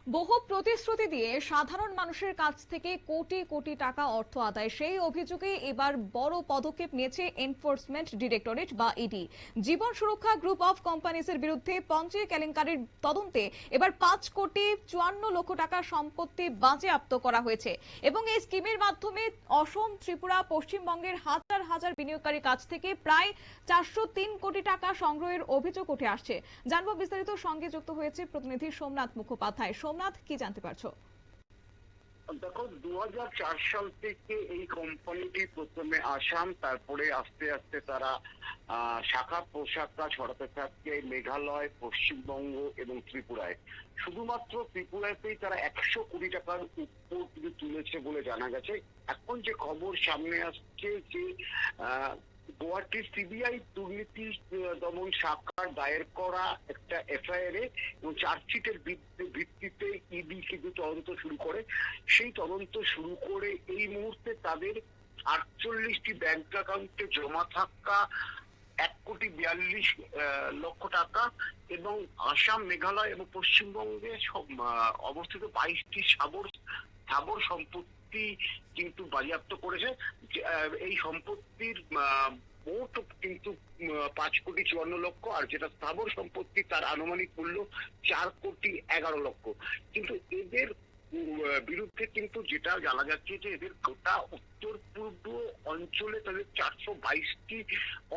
বহু প্রতিশ্রুতি দিয়ে সাধারণ মানুষের কাছ থেকে কোটি কোটি টাকা অর্থ আদায়, সেই অভিযোগে এবার বড় পদক্ষেপ নিয়েছে এনফোর্সমেন্ট ডিরেক্টরেট বা ইডি। জীবন সুরক্ষা গ্রুপ অফ কোম্পানিজের বিরুদ্ধে পঞ্জি কেলেঙ্কারির তদন্তে এবার 5,54,00,000 টাকা সম্পত্তি বাজেয়াপ্ত করা হয়েছে এবং এই স্কিমের মাধ্যমে অসম, ত্রিপুরা, পশ্চিমবঙ্গের হাজার হাজার বিনিয়োগকারীর কাছ থেকে প্রায় 403 কোটি টাকা সংগ্রহের অভিযোগ উঠে আসছে। জানবো বিস্তারিত, সঙ্গে যুক্ত হয়েছে প্রতিনিধি সোমনাথ মুখোপাধ্যায়। সোমনাথ, কি জানতে পারছো? দেখো, 2004 সাল থেকে এই কোম্পানিটি প্রথমে আসাম, তারপরে আস্তে আস্তে তারা শাখা প্রশাখা ছড়াতে থাকে মেঘালয়, পশ্চিমবঙ্গ এবং ত্রিপুরায়। শুধুমাত্র ত্রিপুরাতেই তারা 100 কোটি টাকার উপর কিন্তু তুলেছে বলে জানা গেছে। এখন যে খবর সামনে আসছে যে গুয়াহাটির সিবিআই দুর্নীতি দমন শাখার দায়ের করা একটা এফআইআর এবং চার্জশিটের ভিত্তিতে ইডি কিন্তু তদন্ত শুরু করে। সেই তদন্ত শুরু করে এই মুহূর্তে তাদের 48টি ব্যাংক অ্যাকাউন্টে জমা থাকা 1,42,00,000 টাকা এবং আসাম, মেঘালয় এবং পশ্চিমবঙ্গে অবস্থিত 22টি স্থাবর সম্পত্তি কিন্তু বাজেয়াপ্ত করেছে। এই সম্পত্তির মোট কিন্তু 5,54,00,000, আর যেটা স্থাবর সম্পত্তি তার আনুমানিক মূল্য 4,11,00,000। কিন্তু এদের বিরুদ্ধে কিন্তু যেটা জানা যাচ্ছে যে এদের গোটা উত্তর পূর্ব অঞ্চলে তাদের 422টি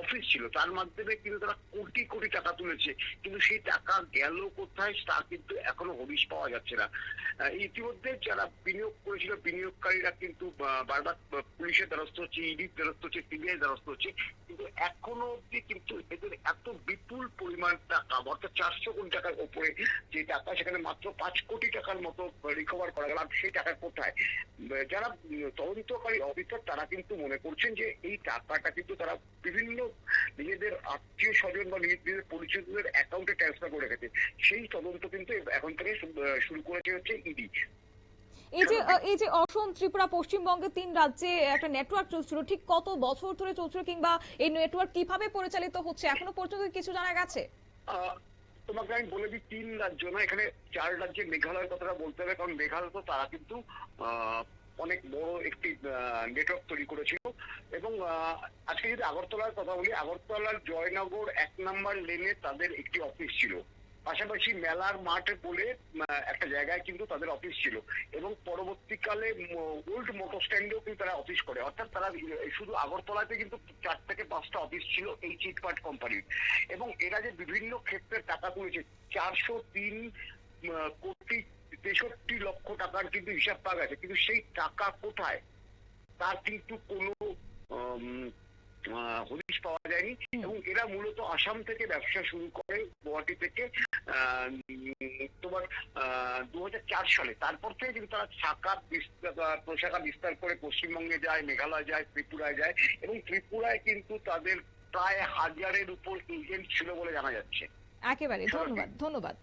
অফিস ছিল, তার মাধ্যমে কিন্তু তারা কোটি কোটি টাকা তুলেছে। কিন্তু সেই টাকা গেল কোথায় তা কিন্তু এখনো হদিশ পাওয়া যাচ্ছে না। ইতিমধ্যে যারা বিনিয়োগ করেছিল বিনিয়োগকারীরা কিন্তু বারবার পুলিশের দ্বারস্থ হচ্ছে, ইডির দ্বারস্থ হচ্ছে, সিবিআই দ্বারস্থ হচ্ছে, কিন্তু এখনো অব্দি কিন্তু এদের এত বিপুল পরিমাণ টাকা, অর্থাৎ 400 কোটি টাকার উপরে যে টাকা, সেখানে মাত্র 5 কোটি টাকার মতো রিকভার করা গেল। সেই টাকা কোথায়? যারা তদন্তকারী অফিসার তারা কিন্তু মনে করছেন যে এই টাকাটা কিন্তু তারা বিভিন্ন নিজেদের আত্মীয় স্বজন বা নিজেদের পরিচিতদের অ্যাকাউন্টে ট্রান্সফার করে রেখেছে। সেই তদন্ত কিন্তু এখন থেকে শুরু করেছে হচ্ছে ইডি। এই যে অসম, ত্রিপুরা, পশ্চিমবঙ্গে 3 রাজ্যে একটা নেটওয়ার্ক চলছিল, ঠিক কত বছর ধরে চলছিল, কিংবা এই নেটওয়ার্ক কিভাবে পরিচালিত হচ্ছে এখনো পর্যন্ত কিছু জানা গেছে? তোমাকে আমি বলে দিই, 3 রাজ্য না, এখানে 4 রাজ্যে মেঘালয়ের কথাটা বলতে হবে, কারণ মেঘালয় তো তারা কিন্তু অনেক বড় একটি নেটওয়ার্ক তৈরি করেছিল। এবং আজকে যদি আগরতলার কথা বলি, আগরতলার জয়নগর 1 নম্বর লেনে তাদের একটি অফিস ছিল, পাশাপাশি মেলার মাঠ বলে একটা জায়গায় কিন্তু তাদের অফিস ছিল, এবং পরবর্তীকালে ওল্ড মোটর স্ট্যান্ডেও কিন্তু তারা অফিস করে। অর্থাৎ তারা শুধু আগরতলাতে কিন্তু 4 থেকে 5টা অফিস ছিল এই চিটফান্ড কোম্পানির। এবং এরা যে বিভিন্ন ক্ষেত্রে টাকা তুলেছে, 403,63,00,000 টাকার কিন্তু হিসাব পাওয়া গেছে, কিন্তু সেই টাকা কোথায় তার কিন্তু কোনো হদিশ পাওয়া যায়নি। এবং এরা মূলত আসাম থেকে ব্যবসা শুরু করে, গুয়াহাটি থেকে, তোমার 2004 সালে। তারপর থেকে কিন্তু তারা শাখা প্রশাখা বিস্তার করে পশ্চিমবঙ্গে যায়, মেঘালয় যায়, ত্রিপুরায় যায়, এবং ত্রিপুরায় কিন্তু তাদের প্রায় 1000-এর উপর এজেন্ট ছিল বলে জানা যাচ্ছে। একেবারে ধন্যবাদ।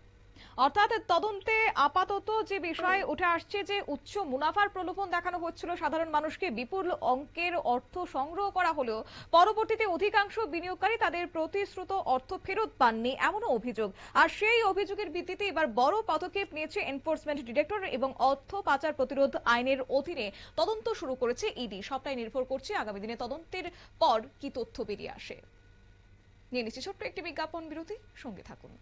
অর্থাৎ তদন্তে আপাতত যে বিষয় উঠে আসছে যে উচ্চ মুনাফার প্রলোভন দেখানো হচ্ছিল সাধারণ মানুষকে, বিপুল অঙ্কের অর্থ সংগ্রহ করা হলেও পরবর্তীতে অধিকাংশ বিনিয়োগকারী তাদের প্রতিশ্রুত অর্থ ফেরত পাননি, এমনও অভিযোগ। আর সেই অভিযোগের ভিত্তিতে এবার বড় পদক্ষেপ নিয়েছে এনফোর্সমেন্ট ডিরেক্টর এবং অর্থ পাচার প্রতিরোধ আইনের অধীনে তদন্ত শুরু করেছে ইডি। সবটাই নির্ভর করছে আগামী দিনে তদন্তের পর কি তথ্য বেরিয়ে আসে। নিয়ে নিচ্ছি ছোট্ট একটি বিজ্ঞাপন বিরতি, সঙ্গে থাকুন।